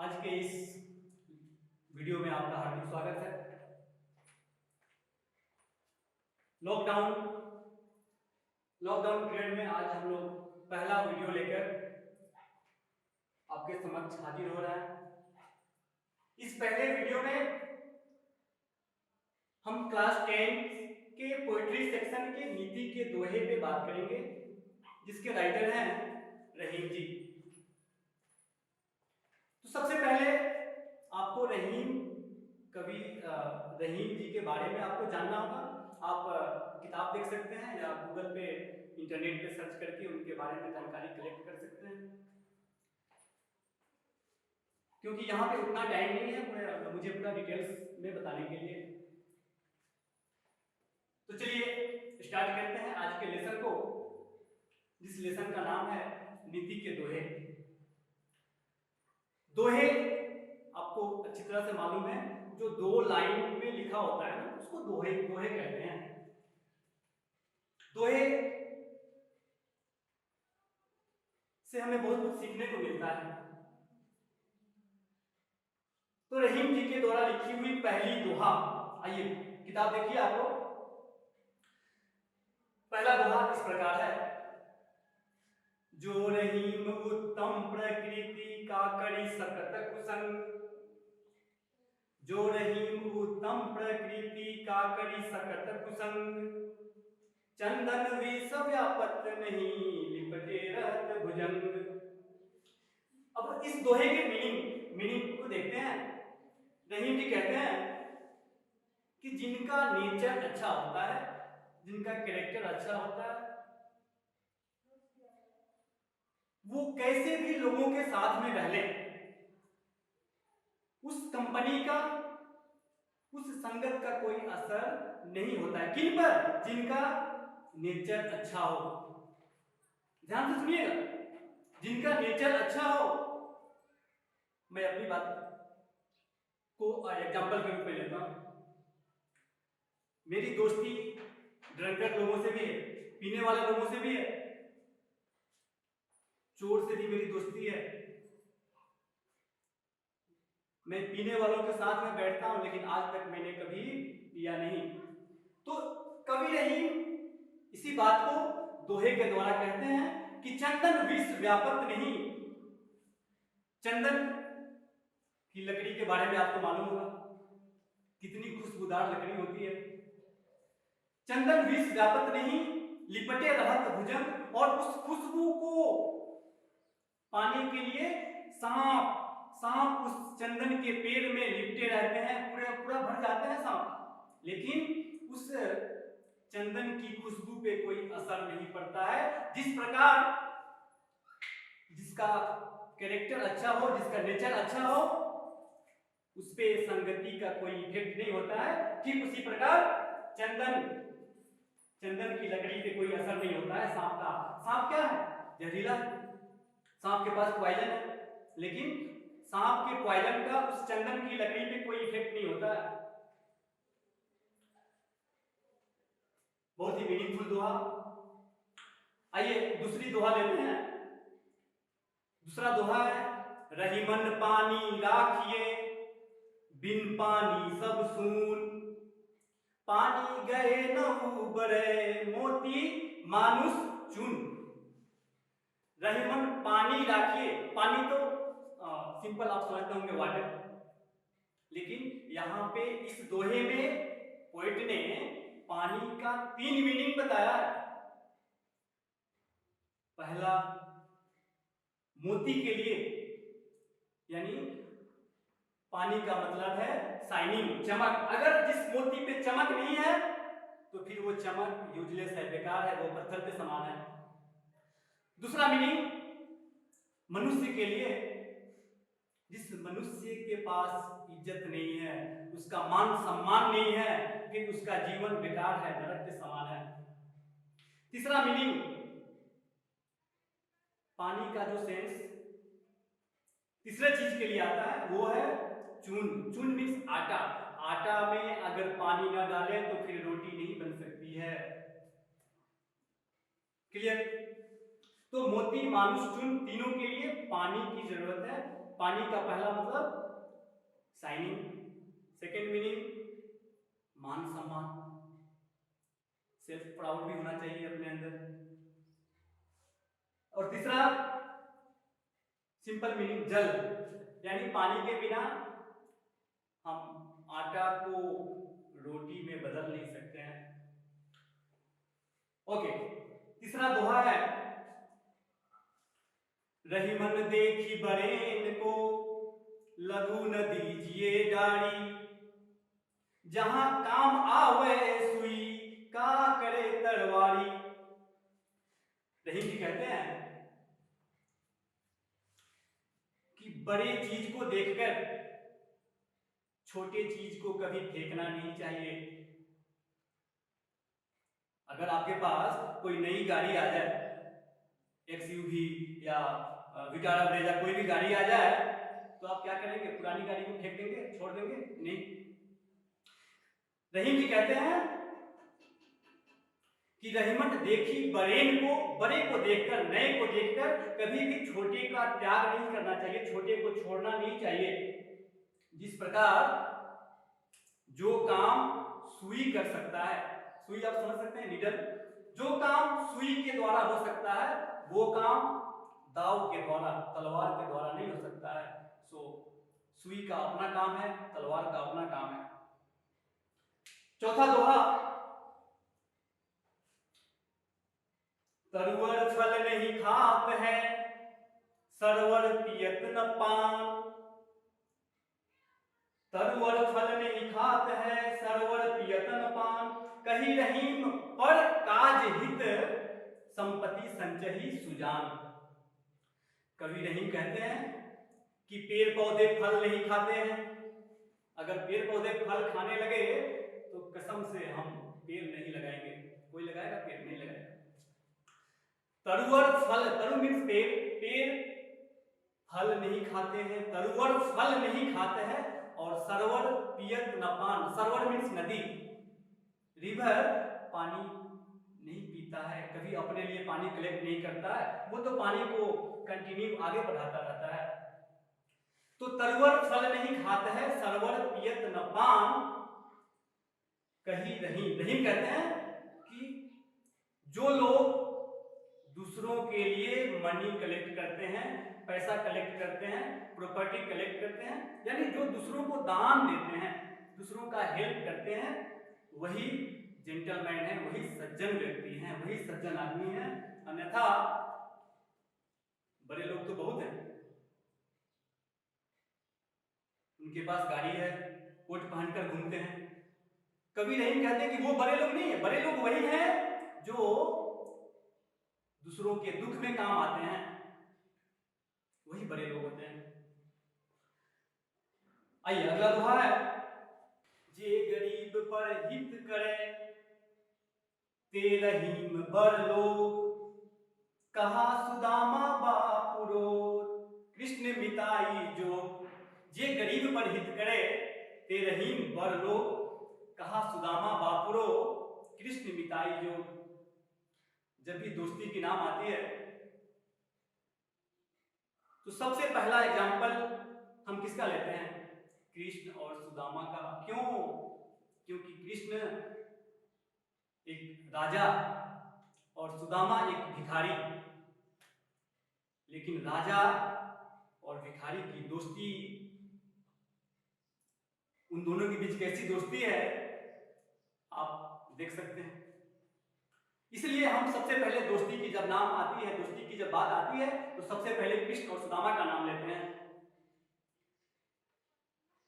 आज के इस वीडियो में आपका हार्दिक स्वागत है। लॉकडाउन पीरियड में आज हम लोग पहला वीडियो लेकर आपके समक्ष हाजिर हो रहे हैं। इस पहले वीडियो में हम क्लास 10 के पोएट्री सेक्शन के नीति के दोहे पे बात करेंगे, जिसके राइटर हैं रहीम जी। तो सबसे पहले आपको रहीम जी के बारे में आपको जानना होगा। आप किताब देख सकते हैं या गूगल पे इंटरनेट पे सर्च करके उनके बारे में जानकारी कलेक्ट कर सकते हैं, क्योंकि यहाँ पे उतना टाइम नहीं है मुझे पूरा डिटेल्स में बताने के लिए। तो चलिए स्टार्ट करते हैं आज के लेसन को, जिस लेसन का नाम है नीति के दोहे। दोहे आपको अच्छी तरह से मालूम है, जो दो लाइन में लिखा होता है ना, उसको दोहे कहते हैं। दोहे से हमें बहुत कुछ सीखने को मिलता है। तो रहीम जी के द्वारा लिखी हुई पहली दोहा, आइए किताब देखिए आपको। पहला दोहा इस प्रकार है। जो रहीम उत्तम प्रकृति का करी सकत कुसंग, जो रहीम उत्तम प्रकृति का करी सकत कुसंग, चंदन विष व्यापत नहीं लिपटे रहत भुजंग। अब इस दोहे के मीनिंग को देखते हैं। रहीम जी कहते हैं कि जिनका नेचर अच्छा होता है, जिनका कैरेक्टर अच्छा होता है, वो कैसे भी लोगों के साथ में रह ले, उस कंपनी का, उस संगत का कोई असर नहीं होता है। किन पर? जिनका नेचर अच्छा हो। ध्यान से सुनिएगा, जिनका नेचर अच्छा हो। मैं अपनी बात को एग्जांपल के रूप में लेता हूं। मेरी दोस्ती ड्रंकर लोगों से भी है, पीने वाले लोगों से भी है, चोर से भी मेरी दोस्ती है। मैं पीने वालों के साथ में बैठता हूं, लेकिन आज तक मैंने कभी पिया नहीं। तो कवि रहीम इसी बात को दोहे के द्वारा कहते हैं कि चंदन विष व्यापत नहीं। चंदन की लकड़ी के बारे में आपको मालूम होगा, कितनी खुशबूदार लकड़ी होती है। चंदन विष व्यापत नहीं, लिपटे रहत भुजंग, और उस खुशबू को पाने के लिए सांप उस चंदन के पेड़ में लिपटे रहते हैं, पूरा भर जाते हैं सांप, लेकिन उस चंदन की खुशबू पे कोई असर नहीं पड़ता है। जिस प्रकार जिसका कैरेक्टर अच्छा हो, जिसका नेचर अच्छा हो, उस पे संगति का कोई इफेक्ट नहीं होता है। ठीक उसी प्रकार चंदन की लकड़ी पे कोई असर नहीं होता है सांप का। सांप क्या है? जहरीला है। सांप के पास पॉइजन है, लेकिन सांप के पॉइजन का उस चंदन की लकड़ी पे कोई इफेक्ट नहीं होता है। बहुत ही मीनिंगफुल दोहा। आइए दूसरी दोहा लेते हैं। दूसरा दोहा है। रहीमन पानी राखिए, बिन पानी सब सून, पानी गए न उबरे, मोती मानुष चुन। रहीमन पानी राखिए। पानी तो सिंपल आप समझते होंगे वाटर, लेकिन यहां पे इस दोहे में पोएट ने पानी का 3 मीनिंग बताया है। पहला, मोती के लिए, यानी पानी का मतलब है शाइनिंग, चमक। अगर जिस मोती पे चमक नहीं है तो फिर वो चमक यूजलेस है, बेकार है, वो पत्थर के समान है। दूसरा मीनिंग, मनुष्य के लिए, जिस मनुष्य के पास इज्जत नहीं है, उसका मान सम्मान नहीं है, फिर उसका जीवन बेकार है, नरक के समान है। तीसरा मीनिंग, पानी का जो सेंस तीसरे चीज के लिए आता है वो है चून। चून मीन्स आटा। आटा में अगर पानी ना डालें तो फिर रोटी नहीं बन सकती है। क्लियर? तो मोती मानुष चून, तीनों के लिए पानी की जरूरत है। पानी का पहला मतलब शाइनिंग, सेकंड मीनिंग मान सम्मान, सेल्फ प्राउड भी होना चाहिए अपने अंदर, और तीसरा सिंपल मीनिंग जल, यानी पानी के बिना हम आटा को रोटी में बदल नहीं सकते हैं। ओके, तीसरा दोहा है, रहीमन देखी बरेन को लघु न दीजिए डाड़ी, जहां काम आवे सुई का करे तरवारी। रहीम जी कहते हैं कि बड़े चीज को देखकर छोटे चीज को कभी फेंकना नहीं चाहिए। अगर आपके पास कोई नई गाड़ी आ जाए, एक्सयूवी या विटारा ब्रेजा, कोई भी गाड़ी आ जाए, तो आप क्या करेंगे? पुरानी गाड़ी को फेंक देंगे, छोड़ देंगे? नहीं। रहीम जी कहते हैं कि रहीमन देखी बरेन को, बड़े को देखकर, नए को देखकर कभी भी छोटे का त्याग नहीं करना चाहिए, छोटे को छोड़ना नहीं चाहिए। जिस प्रकार जो काम सुई कर सकता है, सुई आप समझ सकते हैं, नीडल, जो काम सुई के द्वारा हो सकता है वो काम दाव के द्वारा, तलवार के द्वारा नहीं हो सकता है। सो सुई का अपना काम है, तलवार का अपना काम है। चौथा दोहा, तरुवर फल नहीं खात है सरवर पियत न पान, तरुवर फल नहीं खात है सरवर पियत न पान, कही रहीम पर काज हित संपत्ति संचही सुजान। कवि रहीम कहते हैं कि पेड़ पौधे फल नहीं खाते हैं, अगर पेड़ पौधे फल खाने लगे तो कसम से हम पेड़ नहीं लगाएंगे। कोई लगाएगा? पेड़ नहीं लगाएगा। तरुवर फल, तरु मीन्स पेड़, पेड़ फल नहीं खाते हैं, तरुवर फल नहीं खाते हैं, और सरवर पियत न पान, सरवर मीन्स नदी, रिवर पानी नहीं पीता है, कभी अपने लिए पानी कलेक्ट नहीं करता है, वो तो पानी को कंटिन्यू आगे बढ़ाता रहता है। तो तरुवर फल नहीं खाता है सरवर पियत न पान, कही रहीम, रहीम कहते हैं कि जो लोग दूसरों के लिए मनी कलेक्ट करते हैं, पैसा कलेक्ट करते हैं, प्रॉपर्टी कलेक्ट करते हैं, यानी जो दूसरों को दान देते हैं, दूसरों का हेल्प करते हैं, वही जेंटलमैन है, वही सज्जन व्यक्ति हैं, वही सज्जन आदमी है। अन्यथा बड़े लोग तो बहुत हैं, उनके पास गाड़ी है, कोट पहनकर घूमते हैं, कभी नहीं कहते कि वो बड़े लोग नहीं है। बड़े लोग वही हैं जो दूसरों के दुख में काम आते हैं, वही बड़े लोग होते हैं। आइए अगला दोहा है, जे गरीब पर हित करे ते रहीम बर लोग, कहा सुदामा बापुरो कृष्ण मिताई जो। जे गरीब पर हित करे ते रहीम बर लोग, कहा सुदामा बापुरो कृष्ण मिताई जो। जब भी दोस्ती की नाम आती है तो सबसे पहला एग्जाम्पल हम किसका लेते हैं? कृष्ण और सुदामा का। क्यों? क्योंकि कृष्ण एक राजा और सुदामा एक भिखारी, लेकिन राजा और भिखारी की दोस्ती, उन दोनों के बीच कैसी दोस्ती है आप देख सकते हैं। इसलिए हम सबसे पहले दोस्ती की जब नाम आती है, दोस्ती की जब बात आती है, तो सबसे पहले कृष्ण और सुदामा का नाम लेते हैं।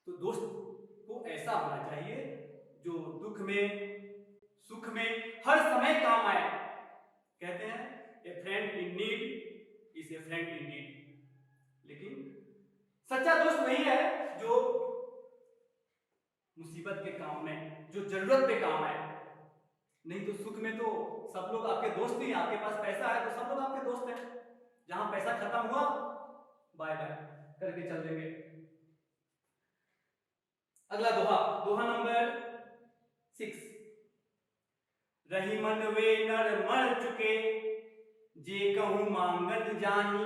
तो दोस्त को ऐसा होना चाहिए जो दुख में सुख में हर समय काम आए। कहते हैं ए friend in need is a friend in need. लेकिन सच्चा दोस्त वही है जो मुसीबत के काम में, जो जरूरत पे काम आए। नहीं तो सुख में तो सब लोग आपके दोस्त नहीं, आपके पास पैसा है तो सब लोग आपके दोस्त हैं, जहां पैसा खत्म हुआ बाय बाय करके चल देंगे। अगला दोहा, दोहा नंबर 6, रहीमन वे नर मर चुके जे कहूं मांगन जाही।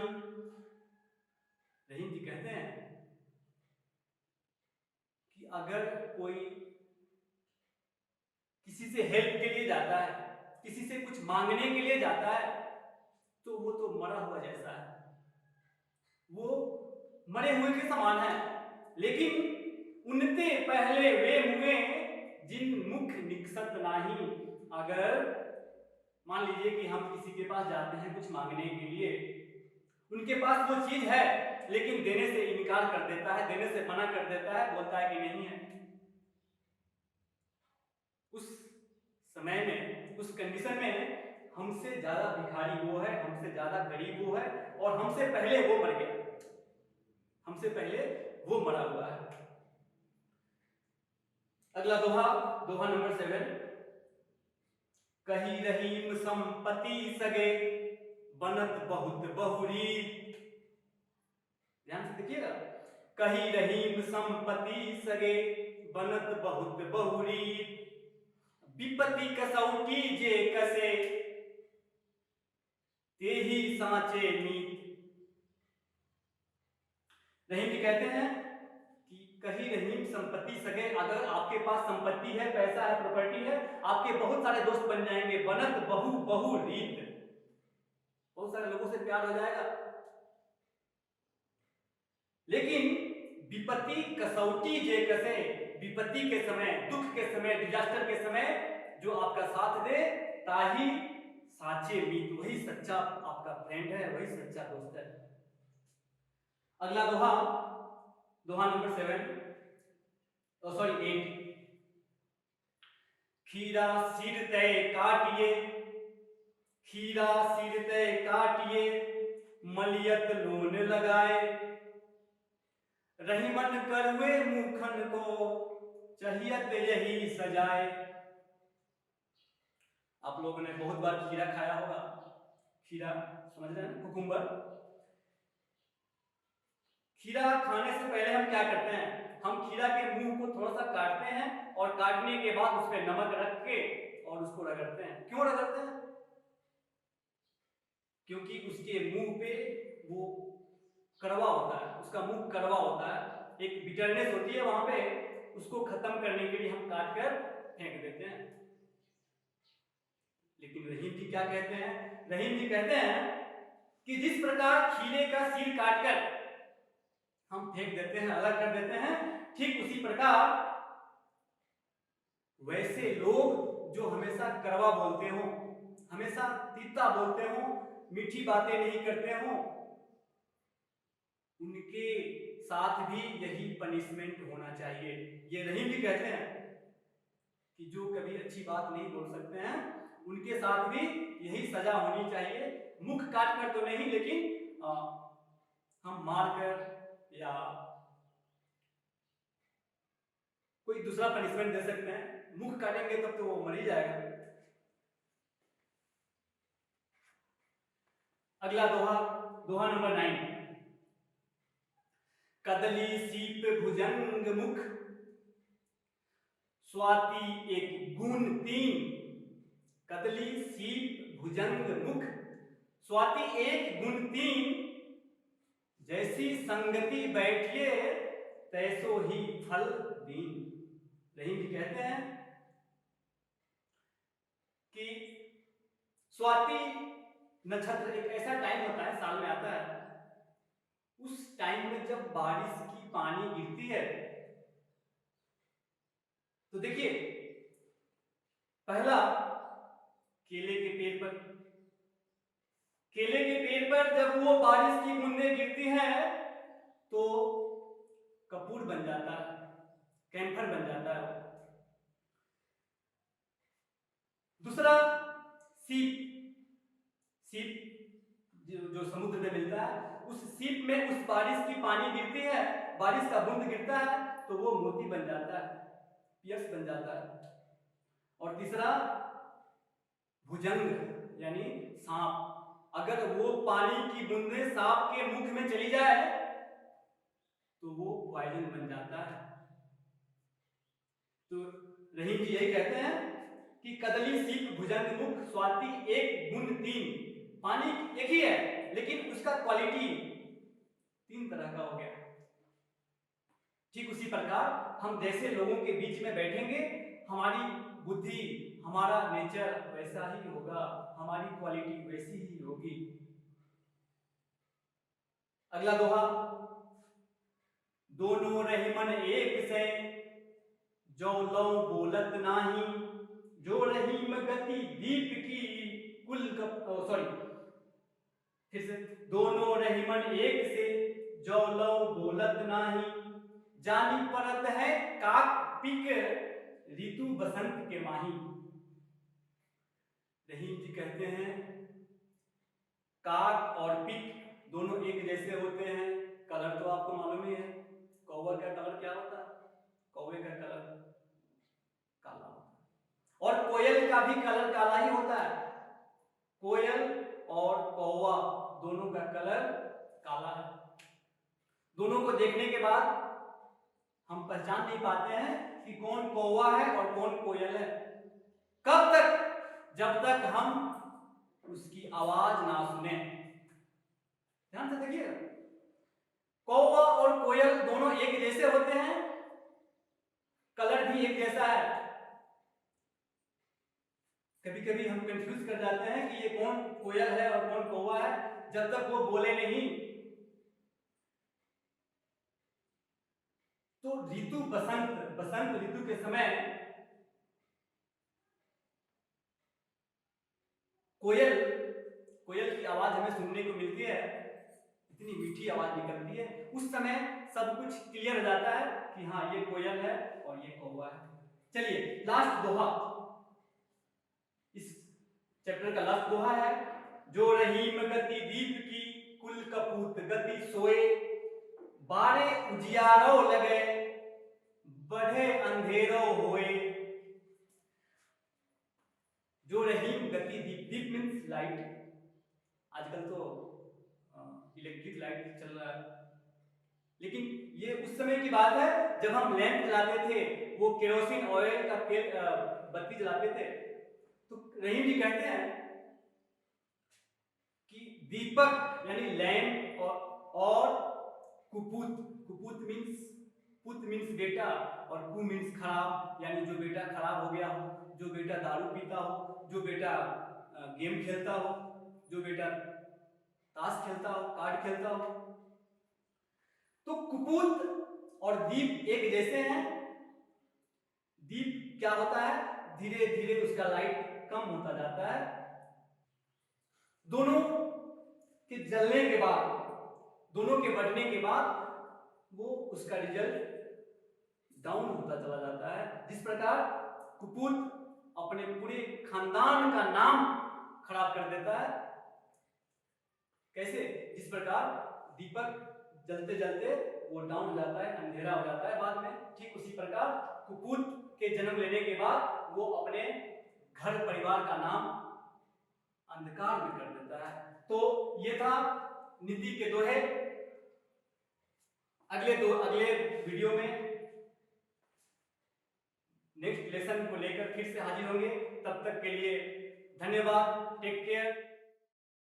रहीम जी कहते हैं अगर कोई किसी से हेल्प के लिए जाता है, किसी से कुछ मांगने के लिए जाता है, तो वो तो मरा हुआ जैसा है, वो मरे हुए के समान है। लेकिन उनते पहले वे मुए जिन मुख निकसत नाही। अगर मान लीजिए कि हम किसी के पास जाते हैं कुछ मांगने के लिए, उनके पास वो चीज है लेकिन देने से इनकार कर देता है, देने से मना कर देता है, बोलता है कि नहीं है। उस समय में, उस कंडीशन में हमसे ज्यादा भिखारी वो है, हमसे ज्यादा गरीब वो है, और हमसे पहले वो मर गया, हमसे पहले वो मरा हुआ है। अगला दोहा, दोहा नंबर 7। कही रहीम संपत्ति सगे बनत बहुत बहुरीत। ध्यान से देखिएगा, कही रहीम संपत्ति सगे बनत बहुत बहुरीत। विपत्ति कसौटी जे कसे ते ही सांचे मीत। रहीम जी कहते हैं कि कहीं रहीम संपत्ति सगे, अगर आपके पास संपत्ति है, पैसा है, प्रॉपर्टी है, आपके बहुत सारे दोस्त बन जाएंगे। बनत बहु बहु रीत, बहुत सारे लोगों से प्यार हो जाएगा। लेकिन विपत्ति कसौटी जे कसे, विपत्ति के समय, दुख के समय, डिजास्टर के समय जो आपका साथ दे, ताही साचे मीत, वही सच्चा आपका फ्रेंड है, वही सच्चा दोस्त है। अगला दोहा, दोहा नंबर 7, सॉरी 8। खीरा सिर तय काटिए, खीरा सिर तय काटिए, मलियत लोन लगाए। रहीमन करवे मुखन को, चाहियत यही सजाए। आप लोगों ने बहुत बार खीरा खाया होगा, खीरा समझ रहे हैं, कुकुम्बर। खीरा खाने से पहले हम क्या करते हैं, हम खीरा के मुंह को थोड़ा सा काटते हैं, और काटने के बाद उस पर नमक रख के और उसको रगड़ते हैं। क्यों रगड़ते हैं? क्योंकि उसके मुंह पे वो कड़वा होता है, उसका मुंह कड़वा होता है, एक बिटरनेस होती है वहां पे, उसको खत्म करने के लिए हम काट कर फेंक देते हैं। लेकिन रहीम जी क्या कहते हैं? रहीम जी कहते हैं कि जिस प्रकार खीरे का सिर काटकर हम फेंक देते हैं, अलग कर देते हैं, ठीक उसी प्रकार वैसे लोग जो हमेशा कड़वा बोलते हो, हमेशा तीता बोलते हो, मीठी बातें नहीं करते हो, उनके साथ भी यही पनिशमेंट होना चाहिए। ये रहीम जी कहते हैं कि जो कभी अच्छी बात नहीं बोल सकते हैं, उनके साथ भी यही सजा होनी चाहिए। मुख काट कर तो नहीं, लेकिन हम मार कर या कोई दूसरा पनिशमेंट दे सकते हैं। मुख काटेंगे तब तो वो मर ही जाएगा। अगला दोहा, दोहा नंबर 9। कदली सीप भुजंग मुख, स्वाति एक गुण 3। कदली सीप भुजंग मुख, स्वाति एक गुण 3। जैसी संगति बैठिए तैसो ही फल दीन। रहीम जी कहते हैं कि स्वाति नक्षत्र एक ऐसा टाइम होता है, साल में आता है, उस टाइम में जब बारिश की पानी गिरती है, तो देखिए, पहला केले के पेड़ पर, केले के पेड़ पर जब वो बारिश की बूंदें गिरती हैं तो कपूर बन जाता है, कैंफर बन जाता है। दूसरा सीप, सीप जो समुद्र में मिलता है, उस सीप में उस बारिश की पानी गिरती है, बारिश का बूंद गिरता है तो वो मोती बन जाता है, पियर्स बन जाता है। और तीसरा भुजंग यानी सांप, अगर वो पानी की बूंदें सांप के मुख में चली जाए तो वो पॉइजन बन जाता है। तो रहीम जी यही कहते हैं कि कदली सीप भुजंग मुख, स्वाति एक गुण 3। पानी एक ही है लेकिन उसका क्वालिटी 3 तरह का हो गया। ठीक उसी प्रकार हम जैसे लोगों के बीच में बैठेंगे, हमारी बुद्धि, हमारा नेचर वैसा ही होगा, हमारी क्वालिटी वैसी ही होगी। अगला दोहा, दोनों रहीमन एक से जो लौ बोलत नाही, जो रहीम गति दीप की कुल सॉरी फिर से, दोनों रहीमन एक से जो लौ बोलत नाही, जानी परत है काक पिक ऋतु बसंत के माही। रहीम जी कहते हैं काक और पिक दोनों एक जैसे होते हैं। कलर तो आपको मालूम ही है, कौवा का कलर क्या होता है? कौवे का कलर काला होता है, और कोयल का भी कलर काला ही होता है। कोयल और कौवा दोनों का कलर काला है। दोनों को देखने के बाद हम पहचान नहीं पाते हैं कि कौन कौवा है और कौन कोयल है। कब तक? जब तक हम उसकी आवाज ना सुने। ध्यान से देखिए, कौवा और कोयल दोनों एक जैसे होते हैं, कलर भी एक जैसा है। कभी कभी हम कंफ्यूज कर जाते हैं कि ये कौन कोयल है और कौन कौवा है, जब तक वो बोले नहीं। तो ऋतु बसंत ऋतु के समय कोयल की आवाज हमें सुनने को मिलती है, इतनी मीठी आवाज निकलती है। उस समय सब कुछ क्लियर हो जाता है कि हाँ ये कोयल है और ये कौवा है। चलिए लास्ट दोहा, इस चैप्टर का लास्ट दोहा है, जो रहीम गति दीप की कुल कपूत गति सोए, बारे उजियारो लगे बढ़े अंधेरो होए। जो रहीम गति दीप मीन्स लाइट, आजकल तो इलेक्ट्रिक लाइट चल रहा है, लेकिन ये उस समय की बात है जब हम लैंप जलाते थे, वो केरोसिन ऑयल का बत्ती जलाते थे। तो रहीम जी कहते हैं कि दीपक यानी लैंप और कुपूत मीन्स बेटा, और कु मीन्स खराब, यानी जो बेटा खराब हो गया हो, जो बेटा दारू पीता हो, जो बेटा गेम खेलता हो, जो बेटा ताश खेलता हो, कार्ड खेलता हो। तो कुपूत और दीप एक जैसे हैं। दीप क्या होता है, धीरे धीरे उसका लाइट कम होता जाता है। दोनों के जलने के बाद, दोनों के बढ़ने के बाद वो उसका रिजल्ट डाउन होता चला जाता है। जिस प्रकार कुपूत अपने पूरे खानदान का नाम खराब कर देता है, कैसे? जिस प्रकार दीपक जलते जलते वो डाउन हो जाता है, अंधेरा हो जाता है बाद में, ठीक उसी प्रकार कुपूत के जन्म लेने के बाद वो अपने घर परिवार का नाम अंधकार में कर देता है। तो ये था नीति के दोहे। अगले वीडियो में नेक्स्ट लेसन को लेकर फिर से हाजिर होंगे। तब तक के लिए धन्यवाद, टेक केयर।